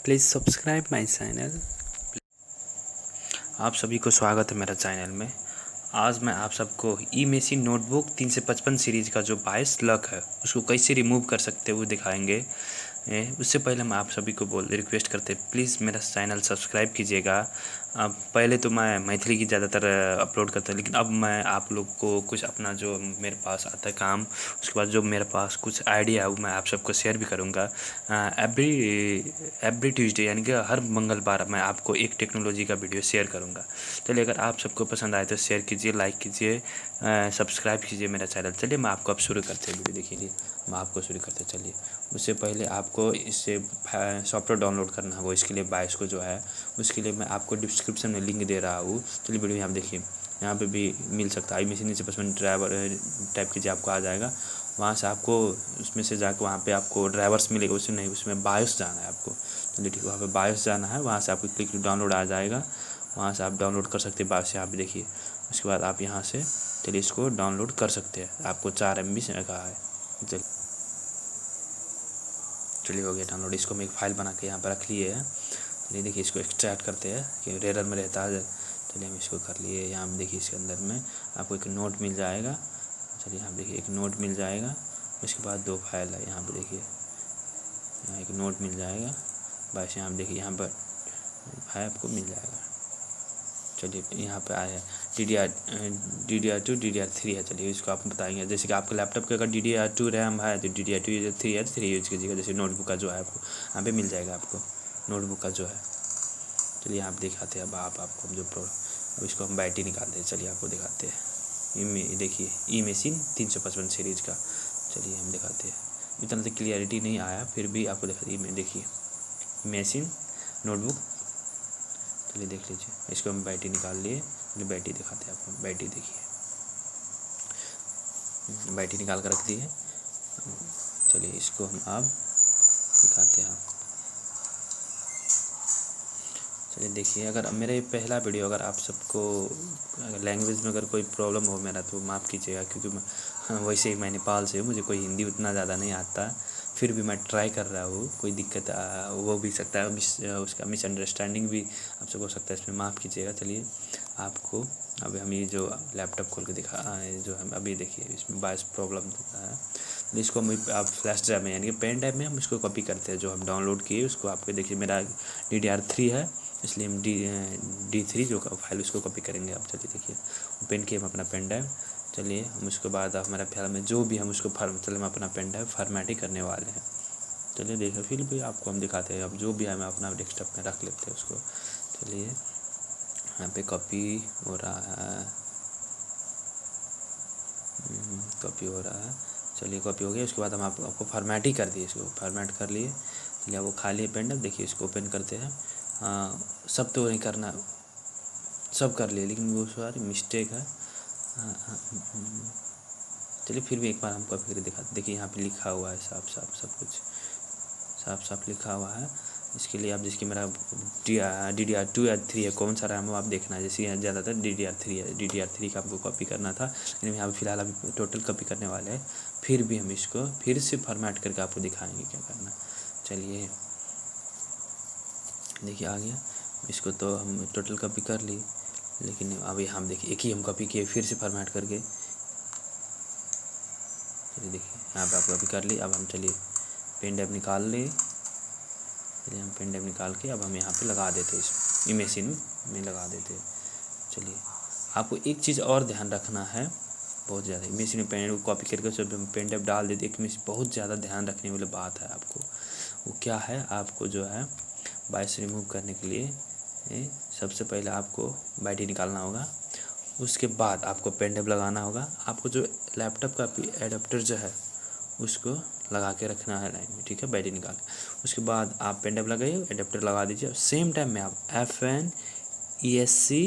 Please subscribe my channel. आप सभी को स्वागत है मेरा चैनल में। आज मैं आप सबको ई मेसी नोटबुक 355 सीरीज़ का जो 22 लॉक है उसको कैसे रिमूव कर सकते हो वो दिखाएंगे। उससे पहले मैं आप सभी को रिक्वेस्ट करते प्लीज़ मेरा चैनल सब्सक्राइब कीजिएगा। पहले तो मैं मैथिली की ज़्यादातर अपलोड करता लेकिन अब मैं आप लोग को कुछ अपना जो मेरे पास आता है काम, उसके बाद जो मेरे पास कुछ आइडिया है वो मैं आप सबको शेयर भी करूँगा। एवरी ट्यूसडे यानी कि हर मंगलवार मैं आपको एक टेक्नोलॉजी का वीडियो शेयर करूँगा। चलिए अगर आप सबको पसंद आए तो शेयर कीजिए, लाइक कीजिए, सब्सक्राइब कीजिए मेरा चैनल। चलिए मैं आपको अब शुरू करते हैं वीडियो। देखिए मैं आपको शुरू करते चलिए। उससे पहले आपको इससे सॉफ्टवेयर डाउनलोड करना होगा। इसके लिए 22 को जो है उसके लिए मैं आपको डिस्क्रिप्शन में लिंक दे रहा हूँ। चलिए वीडियो यहाँ देखिए, यहाँ पे भी मिल सकता है। मशीन से बस ड्राइवर टाइप कीजिए, आपको आ जाएगा। वहाँ से आपको उसमें से जाकर वहाँ पे आपको ड्राइवर्स मिलेगा, उसमें नहीं, उसमें बायोस जाना है आपको। चलिए ठीक है, वहाँ पे बायोस जाना है। वहाँ से आपको क्लिक डाउनलोड आ जाएगा, वहाँ से आप डाउनलोड कर सकते हैं बायोस। यहाँ पे देखिए, उसके बाद आप यहाँ से चलिए इसको डाउनलोड कर सकते हैं। आपको 4 MB से कहा है। चलिए हो गया डाउनलोड। इसको हम एक फ़ाइल बना के यहाँ पर रख लिए है। चलिए देखिए इसको एक्सट्रैक्ट करते हैं कि रेडर में रहता है। चलिए हम इसको कर लिए। यहाँ पे देखिए इसके अंदर में आपको एक नोट मिल जाएगा। चलिए यहाँ देखिए एक नोट मिल जाएगा। उसके बाद 2 फाइल है। यहाँ पे देखिए, यहाँ एक नोट मिल जाएगा। बस यहाँ पे देखिए, यहाँ पर फाइल आपको मिल जाएगा। चलिए यहाँ पे आया है DDR2 DDR3 है। चलिए इसको आप बताएंगे। जैसे कि आपके लैपटॉप के अगर DDR2 रैम है तो DDR2 3 है, 3 यूज़ कीजिएगा। जैसे नोटबुक का जो है आपको यहाँ पे मिल जाएगा, आपको नोटबुक का जो है। चलिए आप दिखाते हैं अब आपको जो अब इसको हम बैटरी निकालते हैं। चलिए आपको दिखाते हैं। देखिए ई मेसिन 355 सीरीज़ का। चलिए हम दिखाते हैं। इतना तो क्लियरिटी नहीं आया, फिर भी आपको दिखाते। देखिए मेसिन नोटबुक। चलिए देख लीजिए, इसको हम बैटरी निकाल लिए। चलिए बैटरी दिखाते हैं आपको। बैटरी देखिए, बैटरी निकाल कर रख दी है। चलिए इसको हम अब दिखाते हैं आपको। चलिए देखिए, अगर मेरा ये पहला वीडियो, अगर आप सबको लैंग्वेज में अगर कोई प्रॉब्लम हो मेरा तो माफ़ कीजिएगा, क्योंकि मैं वैसे ही मैं नेपाल से हूँ, मुझे कोई हिंदी उतना ज़्यादा नहीं आता। फिर भी मैं ट्राई कर रहा हूँ। कोई दिक्कत वो भी सकता है, उसका मिसअंडरस्टैंडिंग भी आप सबको हो सकता है, इसमें माफ़ कीजिएगा। चलिए आपको अब हम ये जो लैपटॉप खोल के दिखा जो हम अभी देखिए इसमें 22 प्रॉब्लम है। इसको हम आप फ्लैश ड्राइव में यानी कि पेन ड्राइव में हम इसको कॉपी करते हैं। जो हम डाउनलोड किए उसको आपको देखिए, मेरा DDR3 है, इसलिए हम D3 जो फाइल उसको कॉपी करेंगे। आप चलिए देखिए, ओपन किए हम अपना पेन ड्राइव। चलिए हम उसके बाद हमारा ख्याल में जो भी हम उसको चलिए हम अपना पेन ड्राइव फॉर्मेट ही करने वाले हैं। चलिए देखिए, फिर भी आपको हम दिखाते हैं। अब जो भी है मैं अपना डेस्कटॉप में रख लेते हैं उसको। चलिए यहाँ पे कॉपी हो रहा है, कॉपी हो रहा है। चलिए कॉपी हो गया। उसके बाद हम आपको फॉर्मेट ही कर दिए, इसको फॉर्मेट कर लिए। चलिए वो खाली है पेन ड्राइव। देखिए इसको ओपन करते हैं। सब तो नहीं करना, सब कर लिए लेकिन वो सारी मिस्टेक है। चलिए फिर भी एक बार हम कॉपी करके दिखाते। देखिए यहाँ पे लिखा हुआ है साफ साफ, सब कुछ साफ साफ लिखा हुआ है। इसके लिए आप जिसकी मेरा DDR2 या 3 है, कौन सा रैम आप देखना है। जैसे यहाँ ज़्यादातर DDR3 है, DDR3 का आपको कॉपी करना था, लेकिन यहाँ फ़िलहाल अभी टोटल कॉपी करने वाले हैं। फिर भी हम इसको फिर से फॉर्मेट करके आपको दिखाएंगे क्या करना। चलिए देखिए आ गया। इसको तो हम टोटल कॉपी कर ली, लेकिन अभी हम देखिए एक ही हम कॉपी किए फिर से फॉर्मेट करके। चलिए देखिए यहाँ पे आप कॉपी कर ली। अब हम चलिए पेन ड्राइव निकाल ले। चलिए हम पेन ड्राइव निकाल के अब हम यहाँ पे लगा देते हैं, इस मशीन में लगा देते हैं। चलिए आपको एक चीज़ और ध्यान रखना है, बहुत ज़्यादा मशीन में पेन कॉपी करके जब हम पेन ड्राइव डाल देते एक में बहुत ज़्यादा ध्यान रखने वाली बात है आपको। वो क्या है, आपको जो है बाइस रिमूव करने के लिए सबसे पहले आपको बैटरी निकालना होगा। उसके बाद आपको पेन ड्राइव लगाना होगा। आपको जो लैपटॉप का एडाप्टर जो है उसको लगा के रखना है लाइन में, ठीक है, बैटरी निकाल के। उसके बाद आप पेन ड्राइव लगाइए, एडाप्टर लगा दीजिए। सेम टाइम में आप FN ESC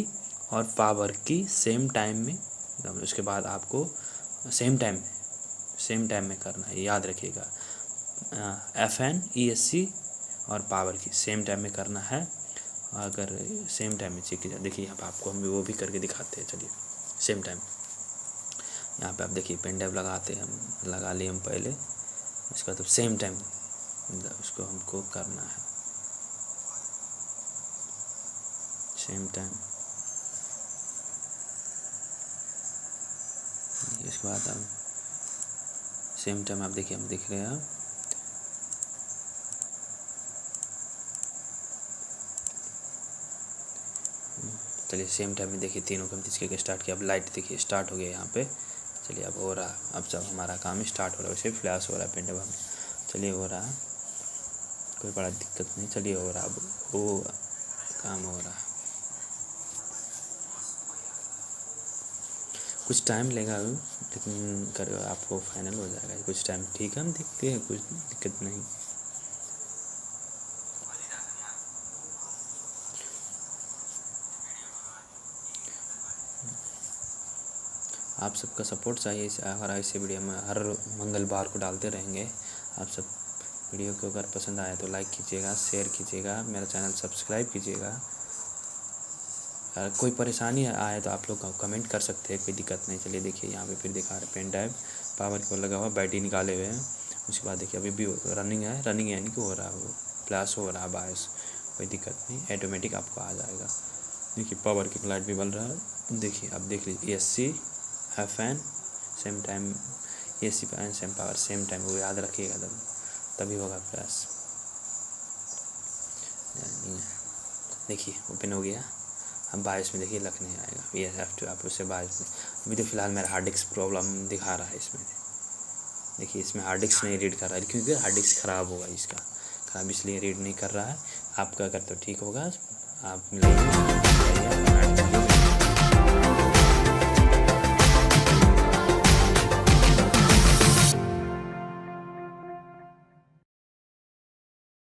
और पावर की सेम टाइम में, उसके बाद आपको सेम टाइम में करना है, याद रखिएगा। FN ESC और पावर की सेम टाइम में करना है। अगर सेम टाइम में चेक कीजिए, देखिए यहाँ पर आपको हम वो भी करके दिखाते हैं। चलिए सेम टाइम यहाँ पे आप देखिए पेन ड्राइव लगाते हैं, हम लगा लिए हम पहले। इसका तो सेम टाइम उसको हमको करना है। Same time. इसके बाद अब सेम टाइम आप देखिए, हम देख रहे हैं चलिए सेम टाइम में देखिए तीनों को हम तिचके स्टार्ट किया। अब लाइट देखिए स्टार्ट हो गया यहाँ पे। चलिए अब हो रहा, अब जब हमारा काम स्टार्ट हो रहा है वैसे फ्लैश हो रहा है पेंट। अब हम चलिए हो रहा, कोई बड़ा दिक्कत नहीं। चलिए हो रहा, अब वो काम हो रहा। कुछ टाइम लेगा लेकिन कर आपको फाइनल हो जाएगा कुछ टाइम। ठीक है, हम देखते हैं, कुछ दिक्कत नहीं। आप सबका सपोर्ट चाहिए और ऐसे वीडियो में हर मंगलवार को डालते रहेंगे। आप सब वीडियो को अगर पसंद आए तो लाइक कीजिएगा, शेयर कीजिएगा, मेरा चैनल सब्सक्राइब कीजिएगा। अगर कोई परेशानी आए तो आप लोग कमेंट कर सकते हैं, कोई दिक्कत नहीं। चलिए देखिए यहाँ पे फिर दिखा रहे पेन ड्राइव पावर को लगा हुआ, बैटरी निकाले हुए हैं। उसके बाद देखिए अभी भी रनिंग है, रनिंग यानी कि हो रहा है, वो फ्लैश हो रहा है बायस, कोई दिक्कत नहीं, ऑटोमेटिक आपको आ जाएगा। देखिए पावर की लाइट भी बल रहा है। देखिए अब देख लीजिए AC है fan same time, AC fan same power same time, वो याद रखिएगा तभी होगा फ्लैश। देखिए ओपन हो गया। अब 22 में देखिए लख नहीं आएगा, ये F2 आप उससे 22 में। अभी तो फिलहाल मेरा हार्ड डिस्क प्रॉब्लम दिखा रहा है इसमें। देखिए इसमें हार्ड डिस्क नहीं रीड कर रहा है क्योंकि हार्ड डिस्क ख़राब होगा, इसका ख़राब इसलिए रीड नहीं कर रहा है। आपका अगर तो ठीक होगा, आप मिलेंगे।